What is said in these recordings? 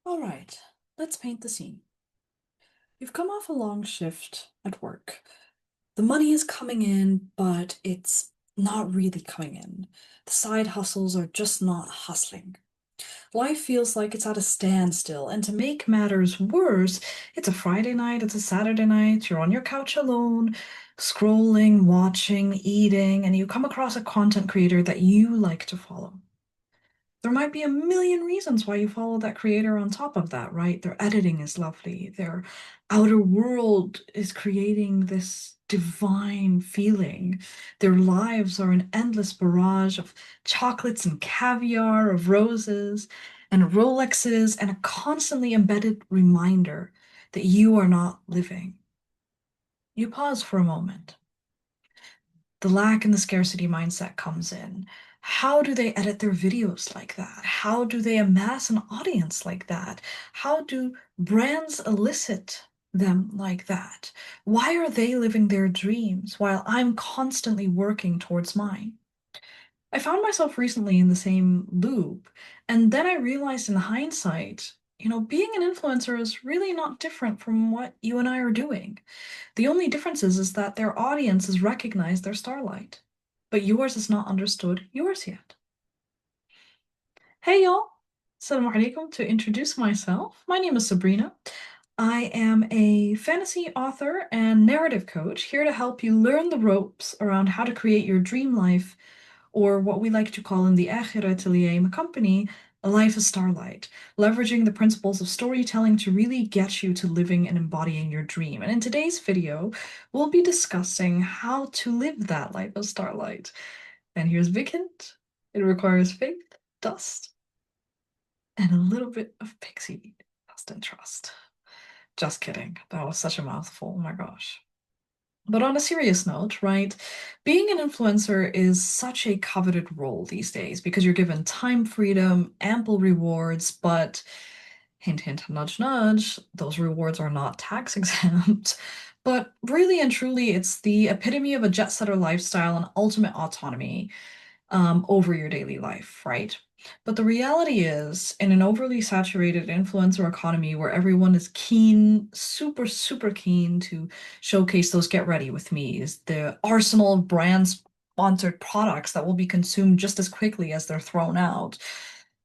All right, let's paint the scene. You've come off a long shift at work. The money is coming in, but it's not really coming in. The side hustles are just not hustling. Life feels like it's at a standstill, and to make matters worse, it's a Friday night, it's a Saturday night, you're on your couch alone, scrolling, watching, eating, and you come across a content creator that you like to follow. There might be a million reasons why you follow that creator on top of that, right? Their editing is lovely. Their outer world is creating this divine feeling. Their lives are an endless barrage of chocolates and caviar, of roses and Rolexes, and a constantly embedded reminder that you are not living. You pause for a moment. The lack and the scarcity mindset comes in. How do they edit their videos like that? How do they amass an audience like that? How do brands elicit them like that? Why are they living their dreams while I'm constantly working towards mine? I found myself recently in the same loop, and then I realized in hindsight, being an influencer is really not different from what you and I are doing. The only difference is that their audience has recognized their starlight, but yours has not understood yours yet. Hey y'all, Assalamu alaikum. To introduce myself, my name is Sabrina. I am a fantasy author and narrative coach here to help you learn the ropes around how to create your dream life, or what we like to call in the Akhira Atelier, my company, a life of starlight, leveraging the principles of storytelling to really get you to living and embodying your dream. And in today's video, we'll be discussing how to live that life of starlight. And here's a big hint. It requires faith, dust, and a little bit of pixie dust and trust. Just kidding. That was such a mouthful. Oh my gosh. But on a serious note, right, being an influencer is such a coveted role these days because you're given time freedom, ample rewards, but hint, hint, nudge, nudge, those rewards are not tax exempt. But really and truly, it's the epitome of a jet setter lifestyle and ultimate autonomy over your daily life, right? But the reality is, in an overly saturated influencer economy where everyone is keen, super, super keen to showcase those get ready with me's, the arsenal of brand sponsored products that will be consumed just as quickly as they're thrown out,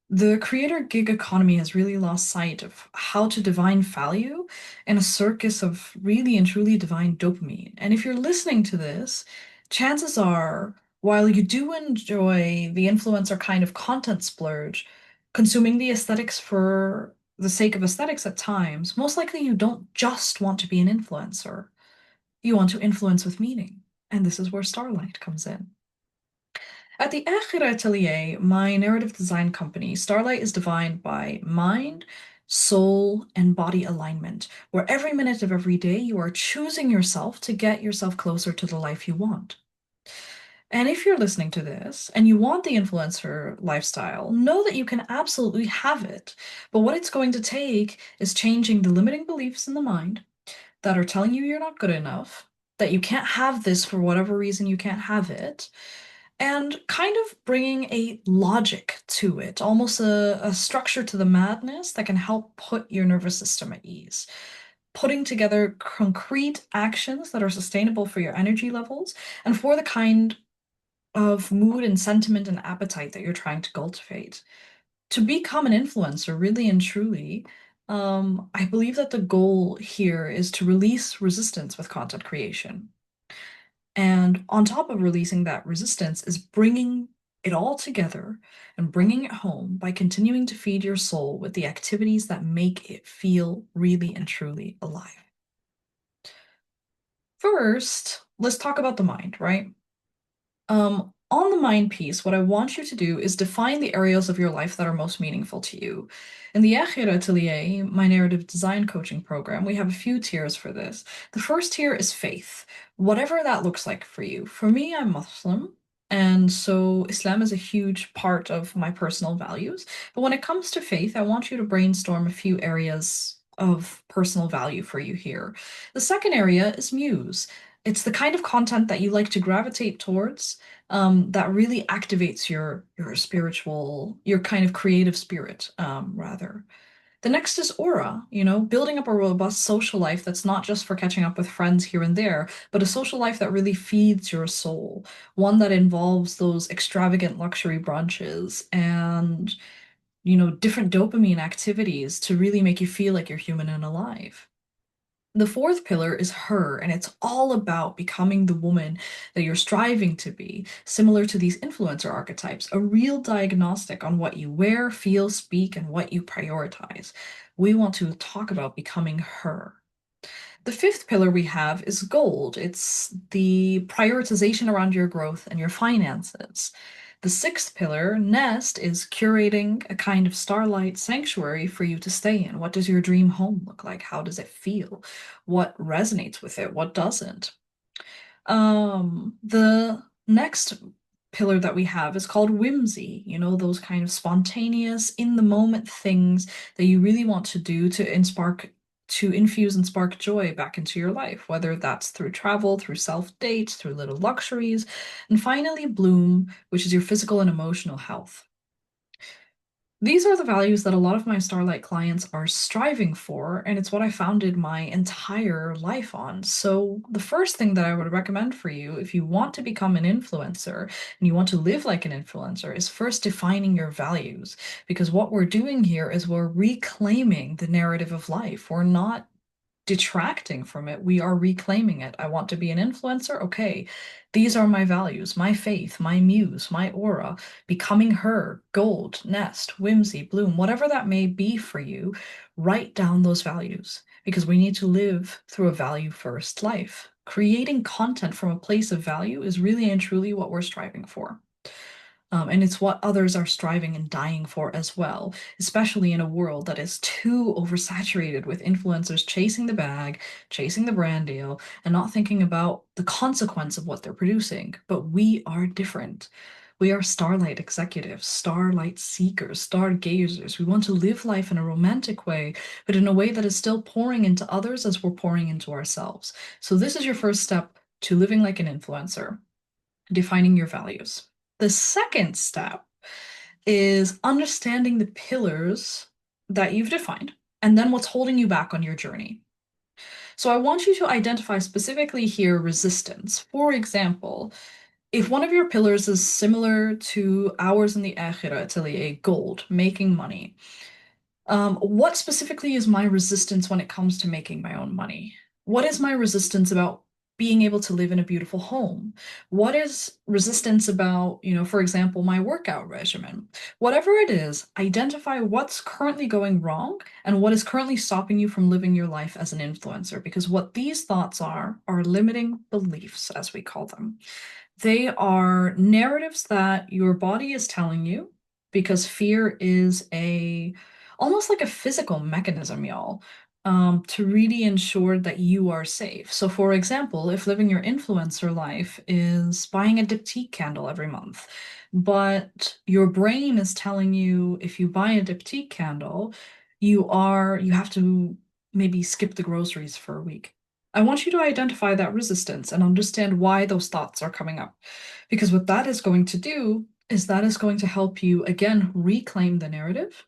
the creator gig economy has really lost sight of how to divine value in a circus of really and truly divine dopamine. And if you're listening to this, chances are, while you do enjoy the influencer kind of content splurge, consuming the aesthetics for the sake of aesthetics at times, most likely you don't just want to be an influencer. You want to influence with meaning. And this is where Starlight comes in. At the Akhira Atelier, my narrative design company, Starlight is defined by mind, soul, and body alignment, where every minute of every day you are choosing yourself to get yourself closer to the life you want. And if you're listening to this and you want the influencer lifestyle, know that you can absolutely have it. But what it's going to take is changing the limiting beliefs in the mind that are telling you you're not good enough, that you can't have this for whatever reason you can't have it, and kind of bringing a logic to it, almost a structure to the madness that can help put your nervous system at ease. Putting together concrete actions that are sustainable for your energy levels and for the kind of mood and sentiment and appetite that you're trying to cultivate. To become an influencer, really and truly, I believe that the goal here is to release resistance with content creation. And on top of releasing that resistance is bringing it all together and bringing it home by continuing to feed your soul with the activities that make it feel really and truly alive. First, let's talk about the mind, right? On the mind piece, what I want you to do is define the areas of your life that are most meaningful to you. In the Akhira Atelier, my narrative design coaching program, we have a few tiers for this. The first tier is faith, whatever that looks like for you. For me, I'm Muslim, and so Islam is a huge part of my personal values. But when it comes to faith, I want you to brainstorm a few areas of personal value for you here. The second area is muse. It's the kind of content that you like to gravitate towards, that really activates your spiritual, your kind of creative spirit, rather. The next is aura, building up a robust social life that's not just for catching up with friends here and there, but a social life that really feeds your soul, one that involves those extravagant luxury brunches and, different dopamine activities to really make you feel like you're human and alive. The fourth pillar is her, and it's all about becoming the woman that you're striving to be, similar to these influencer archetypes, a real diagnostic on what you wear, feel, speak, and what you prioritize. We want to talk about becoming her. The fifth pillar we have is gold. It's the prioritization around your growth and your finances. The sixth pillar, nest, is curating a kind of starlight sanctuary for you to stay in. What does your dream home look like? How does it feel? What resonates with it? What doesn't? The next pillar that we have is called whimsy, those kind of spontaneous, in the moment things that you really want to do to infuse and spark joy back into your life, whether that's through travel, through self-dates, through little luxuries, and finally bloom, which is your physical and emotional health. These are the values that a lot of my Starlight clients are striving for, and it's what I founded my entire life on. So, the first thing that I would recommend for you, if you want to become an influencer and you want to live like an influencer, is first defining your values. Because what we're doing here is we're reclaiming the narrative of life. We're not detracting from it. We are reclaiming it. I want to be an influencer. Okay, these are my values, my faith, my muse, my aura, becoming her, gold, nest, whimsy, bloom, whatever that may be for you. Write down those values because we need to live through a value first life. Creating content from a place of value is really and truly what we're striving for. And it's what others are striving and dying for as well, especially in a world that is too oversaturated with influencers chasing the bag, chasing the brand deal, and not thinking about the consequence of what they're producing. But we are different. We are starlight executives, starlight seekers, stargazers. We want to live life in a romantic way, but in a way that is still pouring into others as we're pouring into ourselves. So, this is your first step to living like an influencer, defining your values. The second step is understanding the pillars that you've defined and then what's holding you back on your journey. So I want you to identify specifically here resistance. For example, if one of your pillars is similar to ours in the Akhira Atelier, gold, making money, what specifically is my resistance when it comes to making my own money? What is my resistance about being able to live in a beautiful home? What is resistance about, for example, my workout regimen? Whatever it is, identify what's currently going wrong and what is currently stopping you from living your life as an influencer. Because what these thoughts are limiting beliefs, as we call them. They are narratives that your body is telling you because fear is a almost like a physical mechanism, y'all, to really ensure that you are safe. So, for example, if living your influencer life is buying a diptyque candle every month, but your brain is telling you if you buy a diptyque candle, you have to maybe skip the groceries for a week. I want you to identify that resistance and understand why those thoughts are coming up. Because what that is going to do is that is going to help you, again, reclaim the narrative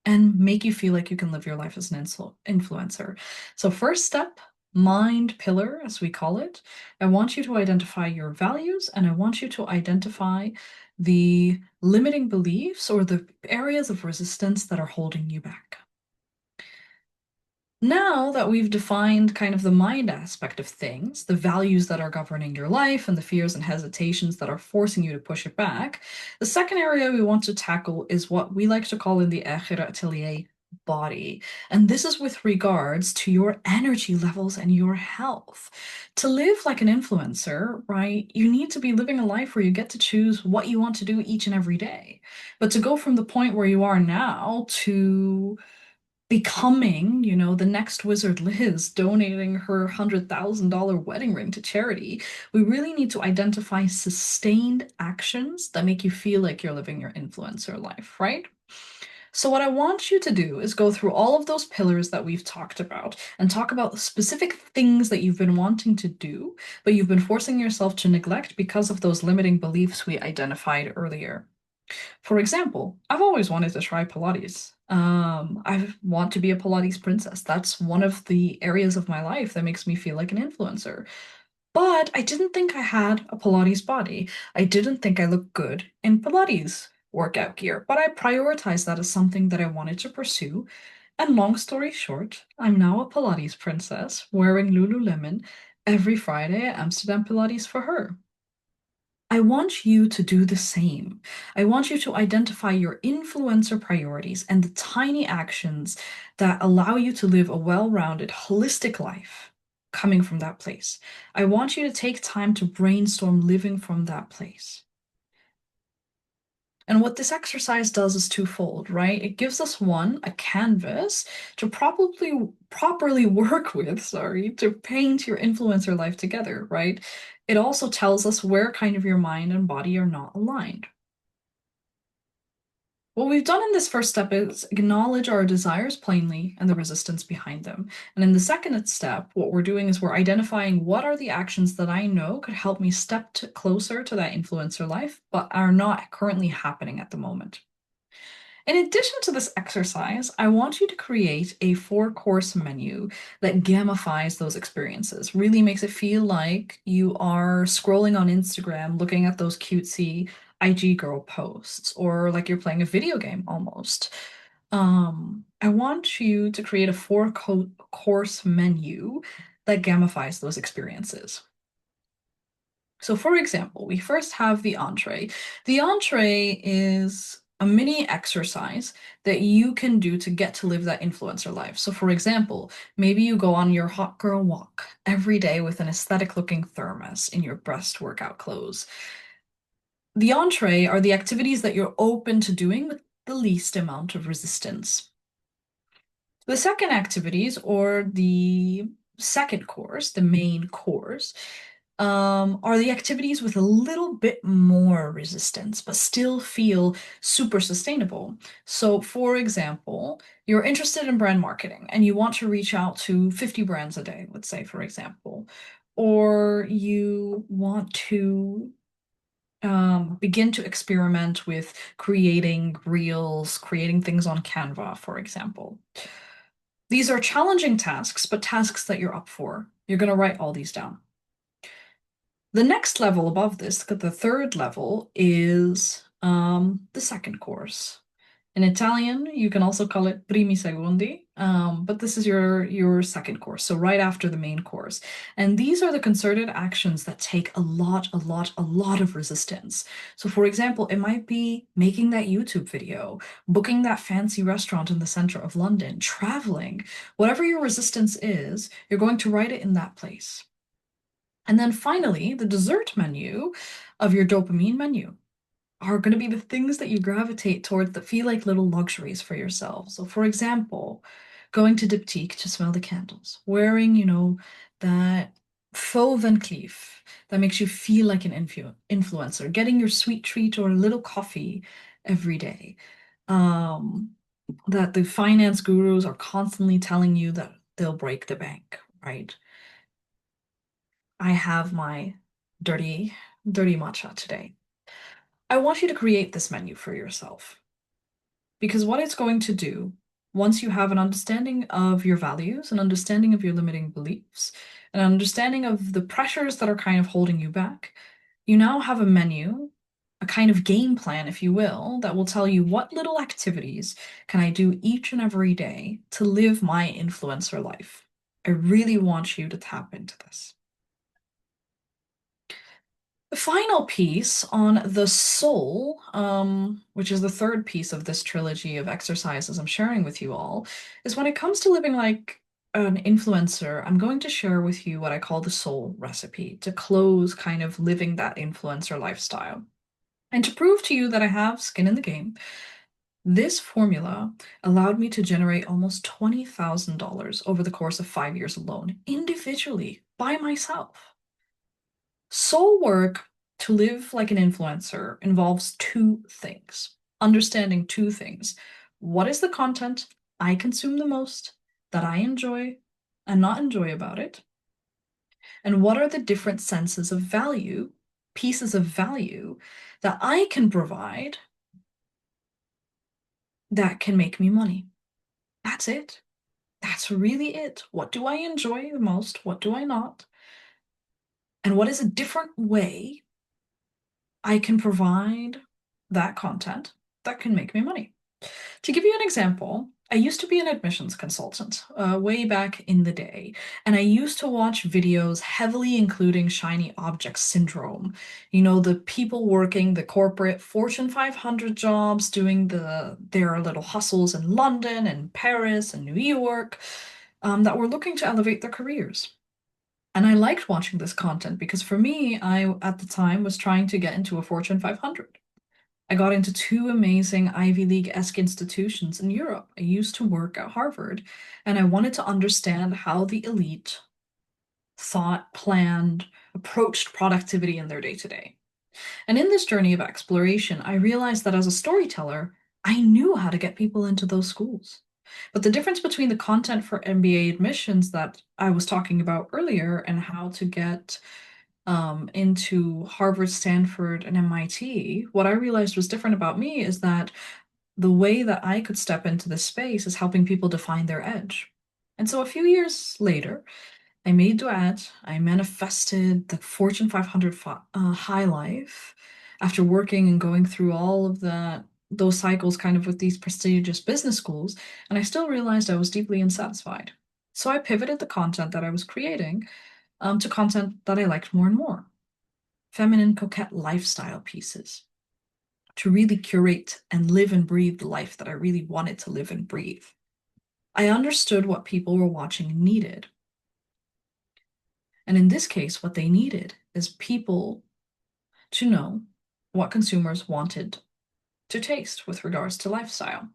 and make you feel like you can live your life as an influencer. So, first step, mind pillar, as we call it, I want you to identify your values and I want you to identify the limiting beliefs or the areas of resistance that are holding you back. Now that we've defined kind of the mind aspect of things, the values that are governing your life and the fears and hesitations that are forcing you to push it back, the second area we want to tackle is what we like to call in the Akhira Atelier body. And this is with regards to your energy levels and your health. To live like an influencer, right, you need to be living a life where you get to choose what you want to do each and every day. But to go from the point where you are now to becoming, the next Wizard Liz, donating her $100,000 wedding ring to charity, we really need to identify sustained actions that make you feel like you're living your influencer life, right? So, what I want you to do is go through all of those pillars that we've talked about and talk about specific things that you've been wanting to do, but you've been forcing yourself to neglect because of those limiting beliefs we identified earlier. For example, I've always wanted to try Pilates. I want to be a Pilates princess. That's one of the areas of my life that makes me feel like an influencer. But I didn't think I had a Pilates body. I didn't think I looked good in Pilates workout gear, but I prioritized that as something that I wanted to pursue. And long story short, I'm now a Pilates princess wearing Lululemon every Friday at Amsterdam Pilates for her. I want you to do the same. I want you to identify your influencer priorities and the tiny actions that allow you to live a well-rounded, holistic life coming from that place. I want you to take time to brainstorm living from that place. And what this exercise does is twofold, right? It gives us one, a canvas to properly work with, sorry, to paint your influencer life together, right? It also tells us where kind of your mind and body are not aligned. What we've done in this first step is acknowledge our desires plainly and the resistance behind them. And in the second step, what we're doing is we're identifying what are the actions that I know could help me step closer to that influencer life, but are not currently happening at the moment. In addition to this exercise, I want you to create a four-course menu that gamifies those experiences, really makes it feel like you are scrolling on Instagram, looking at those cutesy IG girl posts, or like you're playing a video game almost. I want you to create a four-course menu that gamifies those experiences. So, for example, we first have the entree. The entree is a mini exercise that you can do to get to live that influencer life. So, for example, maybe you go on your hot girl walk every day with an aesthetic looking thermos in your breast workout clothes. The entree are the activities that you're open to doing with the least amount of resistance. The second activities, or the second course, the main course, are the activities with a little bit more resistance, but still feel super sustainable. So, for example, you're interested in brand marketing and you want to reach out to 50 brands a day, let's say, for example, or you want to begin to experiment with creating reels, creating things on Canva, for example. These are challenging tasks, but tasks that you're up for. You're going to write all these down. The next level above this, the third level, is the second course. In Italian, you can also call it primi secondi, but this is your second course, so right after the main course. And these are the concerted actions that take a lot of resistance. So, for example, it might be making that YouTube video, booking that fancy restaurant in the center of London, traveling. Whatever your resistance is, you're going to write it in that place. And then finally, the dessert menu of your dopamine menu are going to be the things that you gravitate towards that feel like little luxuries for yourself. So, for example, going to Diptyque to smell the candles, wearing, that faux Van Cleef that makes you feel like an influencer, getting your sweet treat or a little coffee every day. Um, that the finance gurus are constantly telling you that they'll break the bank, right? I have my dirty, dirty matcha today. I want you to create this menu for yourself because what it's going to do, once you have an understanding of your values, an understanding of your limiting beliefs, an understanding of the pressures that are kind of holding you back, you now have a menu, a kind of game plan, if you will, that will tell you what little activities can I do each and every day to live my influencer life. I really want you to tap into this. The final piece on the soul, which is the third piece of this trilogy of exercises I'm sharing with you all, is when it comes to living like an influencer, I'm going to share with you what I call the soul recipe to close kind of living that influencer lifestyle. And to prove to you that I have skin in the game, this formula allowed me to generate almost $20,000 over the course of 5 years alone, individually, by myself. Soul work to live like an influencer involves two things. Understanding two things. What is the content I consume the most, that I enjoy and not enjoy about it? And what are the different senses of value, pieces of value that I can provide that can make me money. That's it. That's really it. What do I enjoy the most? What do I not? And what is a different way I can provide that content that can make me money? To give you an example, I used to be an admissions consultant way back in the day, and I used to watch videos heavily including shiny object syndrome. You know, the people working the corporate Fortune 500 jobs, doing their little hustles in London and Paris and New York, that were looking to elevate their careers. And I liked watching this content because for me, I at the time was trying to get into a Fortune 500. I got into two amazing Ivy League-esque institutions in Europe. I used to work at Harvard, and I wanted to understand how the elite thought, planned, approached productivity in their day-to-day. And in this journey of exploration, I realized that as a storyteller, I knew how to get people into those schools. But the difference between the content for MBA admissions that I was talking about earlier and how to get into Harvard, Stanford, and MIT, what I realized was different about me is that the way that I could step into this space is helping people define their edge. And so a few years later, I made duet, I manifested the Fortune 500 high life after working and going through all of those cycles kind of with these prestigious business schools, and I still realized I was deeply unsatisfied. So I pivoted the content that I was creating to content that I liked more and more. Feminine coquette lifestyle pieces to really curate and live and breathe the life that I really wanted to live and breathe. I understood what people were watching needed. And in this case, what they needed is people to know what consumers wanted to taste with regards to lifestyle.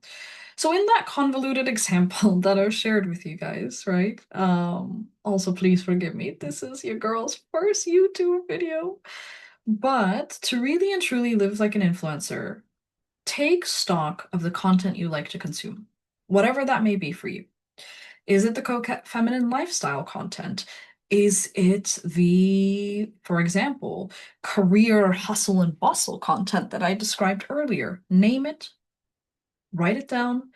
So in that convoluted example that I've shared with you guys, right? Also, please forgive me. This is your girl's first YouTube video. But to really and truly live like an influencer, take stock of the content you like to consume, whatever that may be for you. Is it the coquette feminine lifestyle content? Is it the, for example, career hustle and bustle content that I described earlier? Name it, write it down,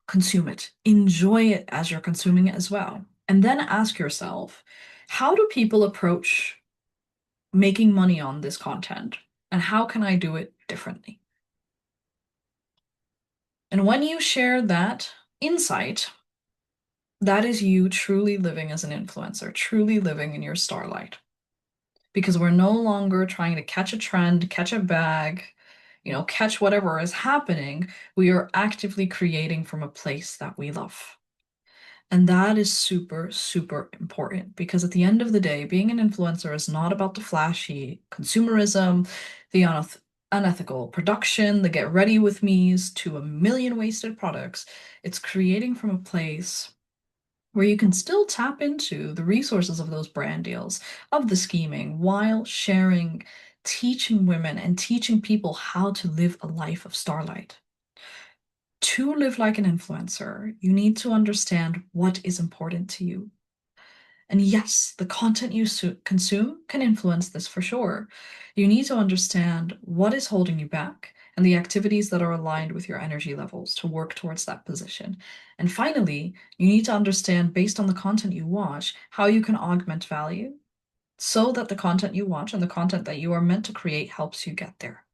consume it, enjoy it as you're consuming it as well. And then ask yourself, how do people approach making money on this content? And how can I do it differently? And when you share that insight, that is you truly living as an influencer, truly living in your starlight. Because we're no longer trying to catch a trend, catch a bag, catch whatever is happening. We are actively creating from a place that we love. And that is super, super important because at the end of the day, being an influencer is not about the flashy consumerism, the unethical production, the get ready with me's to a million wasted products. It's creating from a place where you can still tap into the resources of those brand deals, of the scheming, while sharing, teaching women and teaching people how to live a life of starlight. To live like an influencer, you need to understand what is important to you. And yes, the content you consume can influence this for sure. You need to understand what is holding you back and the activities that are aligned with your energy levels to work towards that position. And finally, you need to understand, based on the content you watch, how you can augment value so that the content you watch and the content that you are meant to create helps you get there.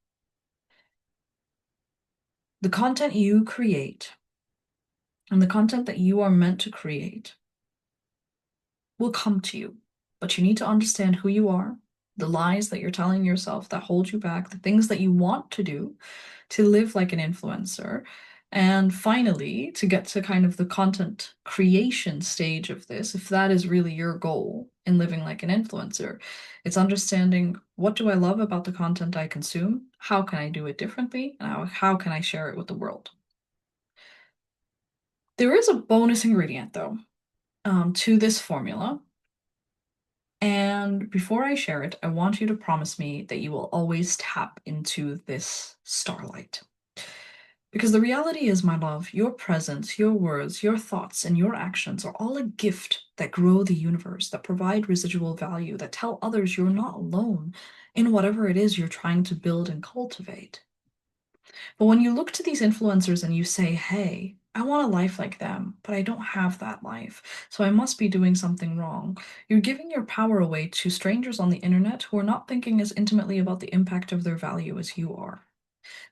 The content you create and the content that you are meant to create will come to you. But you need to understand who you are, the lies that you're telling yourself that hold you back, the things that you want to do to live like an influencer. And finally, to get to kind of the content creation stage of this, if that is really your goal in living like an influencer, it's understanding what do I love about the content I consume? How can I do it differently? And how can I share it with the world? There is a bonus ingredient, though, to this formula. And before I share it, I want you to promise me that you will always tap into this starlight. Because the reality is, my love, your presence, your words, your thoughts, and your actions are all a gift that grow the universe, that provide residual value, that tell others you're not alone in whatever it is you're trying to build and cultivate. But when you look to these influencers and you say, hey, I want a life like them, but I don't have that life, so I must be doing something wrong. You're giving your power away to strangers on the internet who are not thinking as intimately about the impact of their value as you are.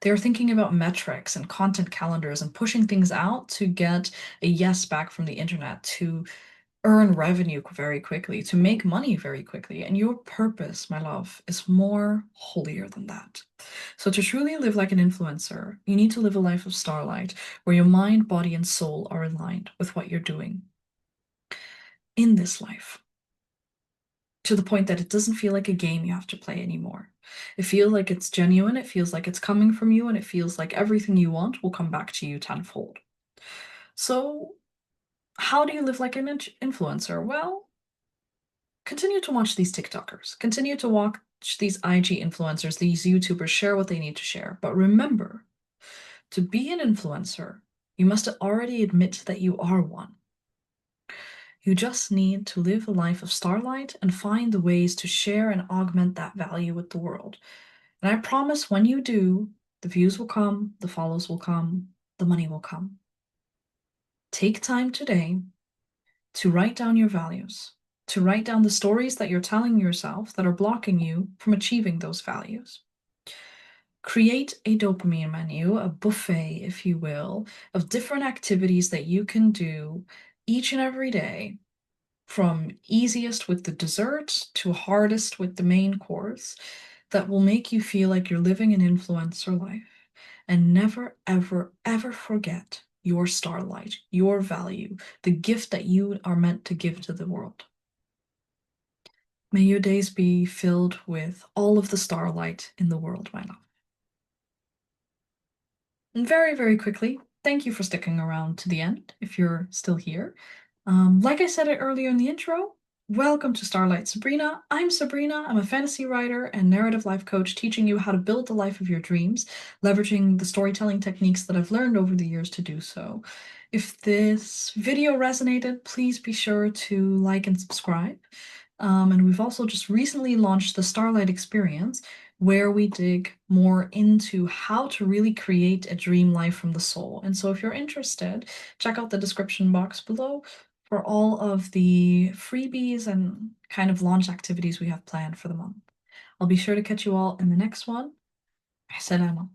They are thinking about metrics and content calendars and pushing things out to get a yes back from the internet, to earn revenue very quickly, to make money very quickly. And your purpose, my love, is more holier than that. So, to truly live like an influencer, you need to live a life of starlight where your mind, body, and soul are aligned with what you're doing in this life, to the point that it doesn't feel like a game you have to play anymore. It feels like it's genuine, it feels like it's coming from you, and it feels like everything you want will come back to you tenfold. So, how do you live like an influencer? Well, continue to watch these TikTokers, continue to watch these IG influencers, these YouTubers share what they need to share. But remember, to be an influencer, you must already admit that you are one. You just need to live a life of starlight and find the ways to share and augment that value with the world. And I promise when you do, the views will come, the follows will come, the money will come. Take time today to write down your values, to write down the stories that you're telling yourself that are blocking you from achieving those values. Create a dopamine menu, a buffet, if you will, of different activities that you can do each and every day, from easiest with the dessert to hardest with the main course, that will make you feel like you're living an influencer life. And never, ever, ever forget your starlight, your value, the gift that you are meant to give to the world. May your days be filled with all of the starlight in the world, my love. And very, very quickly, thank you for sticking around to the end if you're still here. Like I said it earlier in the intro, welcome to Starlight Sabrina. I'm Sabrina. I'm a fantasy writer and narrative life coach teaching you how to build the life of your dreams, leveraging the storytelling techniques that I've learned over the years to do so. If this video resonated, please be sure to like and subscribe. And we've also just recently launched the Starlight Experience, where we dig more into how to really create a dream life from the soul. And so if you're interested, check out the description box below for all of the freebies and kind of launch activities we have planned for the month. I'll be sure to catch you all in the next one. I said Emma.